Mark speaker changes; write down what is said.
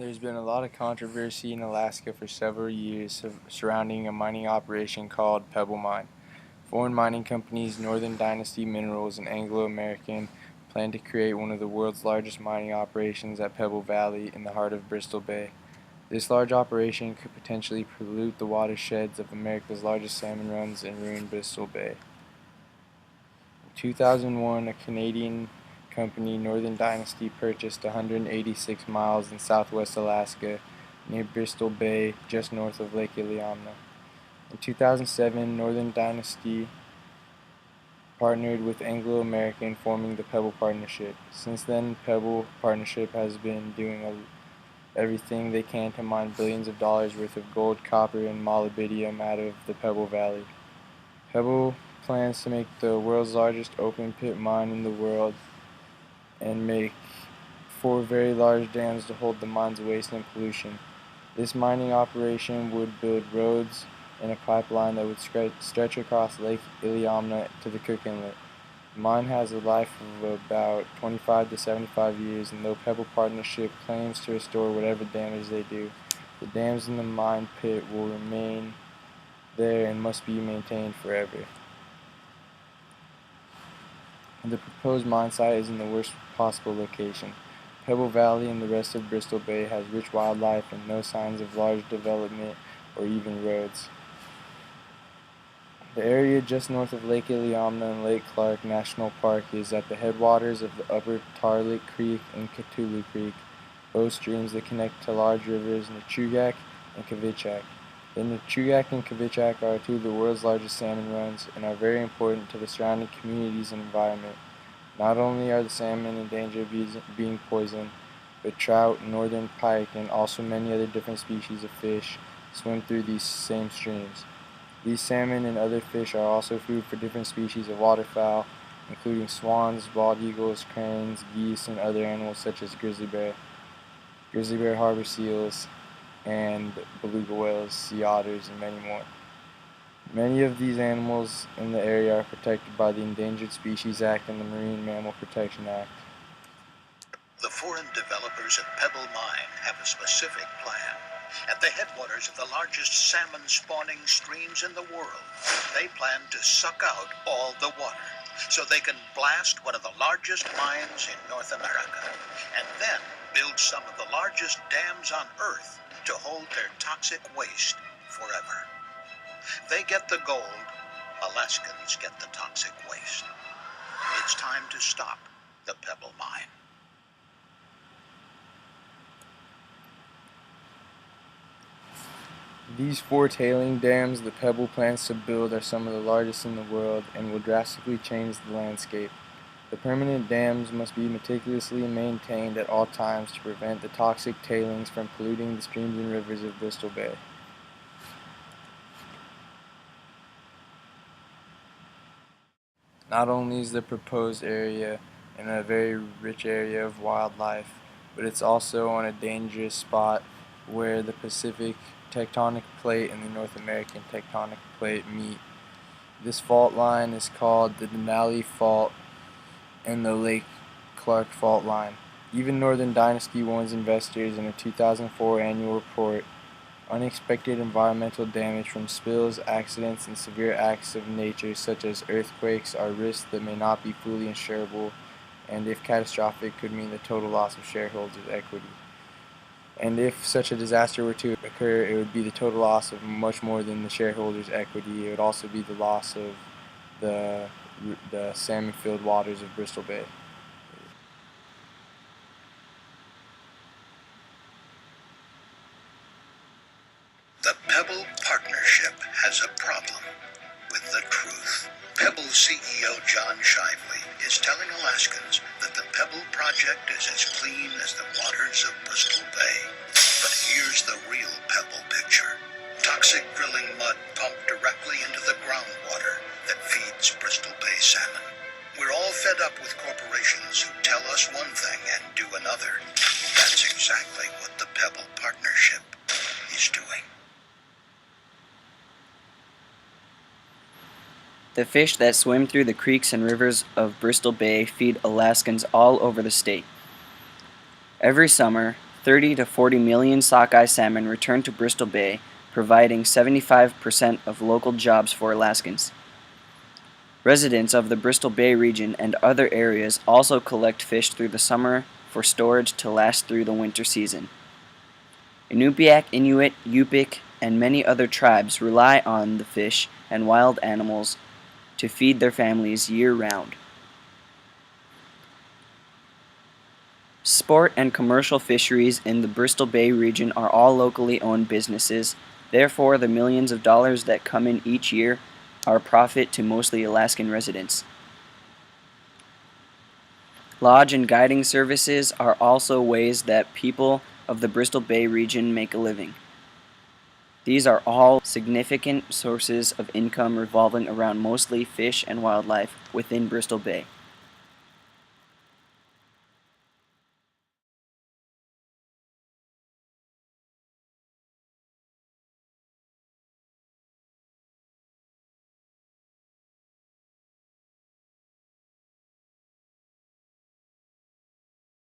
Speaker 1: There's been a lot of controversy in Alaska for several years surrounding a mining operation called Pebble Mine. Foreign mining companies Northern Dynasty Minerals and Anglo American plan to create one of the world's largest mining operations at Pebble Valley in the heart of Bristol Bay. This large operation could potentially pollute the watersheds of America's largest salmon runs and ruin Bristol Bay. In 2001, a Canadian company, Northern Dynasty, purchased 186 miles in southwest Alaska near Bristol Bay, just north of Lake Iliamna. In 2007, Northern Dynasty partnered with Anglo American, forming the Pebble Partnership. Since then, Pebble Partnership has been doing everything they can to mine billions of dollars worth of gold, copper, and molybdenum out of the Pebble Valley. Pebble plans to make the world's largest open pit mine in the world and make 4 very large dams to hold the mine's waste and pollution. This mining operation would build roads and a pipeline that would stretch across Lake Iliamna to the Cook Inlet. The mine has a life of about 25 to 75 years, and though Pebble Partnership claims to restore whatever damage they do, the dams in the mine pit will remain there and must be maintained forever. The proposed mine site is in the worst possible location. Pebble Valley and the rest of Bristol Bay has rich wildlife and no signs of large development or even roads. The area just north of Lake Iliamna and Lake Clark National Park is at the headwaters of the Upper Tarlick Creek and Cthulhu Creek, both streams that connect to large rivers Chugach and Kvichak. The Chugach and Kvichak are two of the world's largest salmon runs and are very important to the surrounding communities and environment. Not only are the salmon in danger of being poisoned, but trout, northern pike, and also many other different species of fish swim through these same streams. These salmon and other fish are also food for different species of waterfowl, including swans, bald eagles, cranes, geese, and other animals such as grizzly bear harbor seals, and beluga whales, sea otters, and many more. Many of these animals in the area are protected by the Endangered Species Act and the Marine Mammal Protection Act.
Speaker 2: The foreign developers at Pebble Mine have a specific plan. At the headwaters of the largest salmon-spawning streams in the world, they plan to suck out all the water so they can blast one of the largest mines in North America and then build some of the largest dams on Earth to hold their toxic waste forever. They get the gold, Alaskans get the toxic waste. It's time to stop the Pebble Mine.
Speaker 1: These 4 tailing dams the Pebble plans to build are some of the largest in the world and will drastically change the landscape. The permanent dams must be meticulously maintained at all times to prevent the toxic tailings from polluting the streams and rivers of Bristol Bay. Not only is the proposed area in a very rich area of wildlife, but it's also on a dangerous spot where the Pacific tectonic plate and the North American tectonic plate meet. This fault line is called the Denali Fault and the Lake Clark Fault Line. Even Northern Dynasty warns investors in a 2004 annual report, unexpected environmental damage from spills, accidents, and severe acts of nature such as earthquakes are risks that may not be fully insurable, and if catastrophic could mean the total loss of shareholders' equity. And if such a disaster were to occur, it would be the total loss of much more than the shareholders' equity. It would also be the loss of the salmon-filled waters of Bristol Bay.
Speaker 2: The Pebble Partnership has a problem with the truth. Pebble CEO John Shively is telling Alaskans that the Pebble project is as clean as the waters of Bristol Bay. But here's the real Pebble picture. Toxic drilling mud pumped directly into the groundwater that feeds Bristol Bay salmon. We're all fed up with corporations who tell us one thing and do another. That's exactly what the Pebble Partnership is doing.
Speaker 3: The fish that swim through the creeks and rivers of Bristol Bay feed Alaskans all over the state. Every summer, 30 to 40 million sockeye salmon return to Bristol Bay, providing 75% of local jobs for Alaskans. Residents of the Bristol Bay region and other areas also collect fish through the summer for storage to last through the winter season. Inupiaq, Inuit, Yupik, and many other tribes rely on the fish and wild animals to feed their families year-round. Sport and commercial fisheries in the Bristol Bay region are all locally owned businesses. Therefore, the millions of dollars that come in each year are a profit to mostly Alaskan residents. Lodge and guiding services are also ways that people of the Bristol Bay region make a living. These are all significant sources of income revolving around mostly fish and wildlife within Bristol Bay.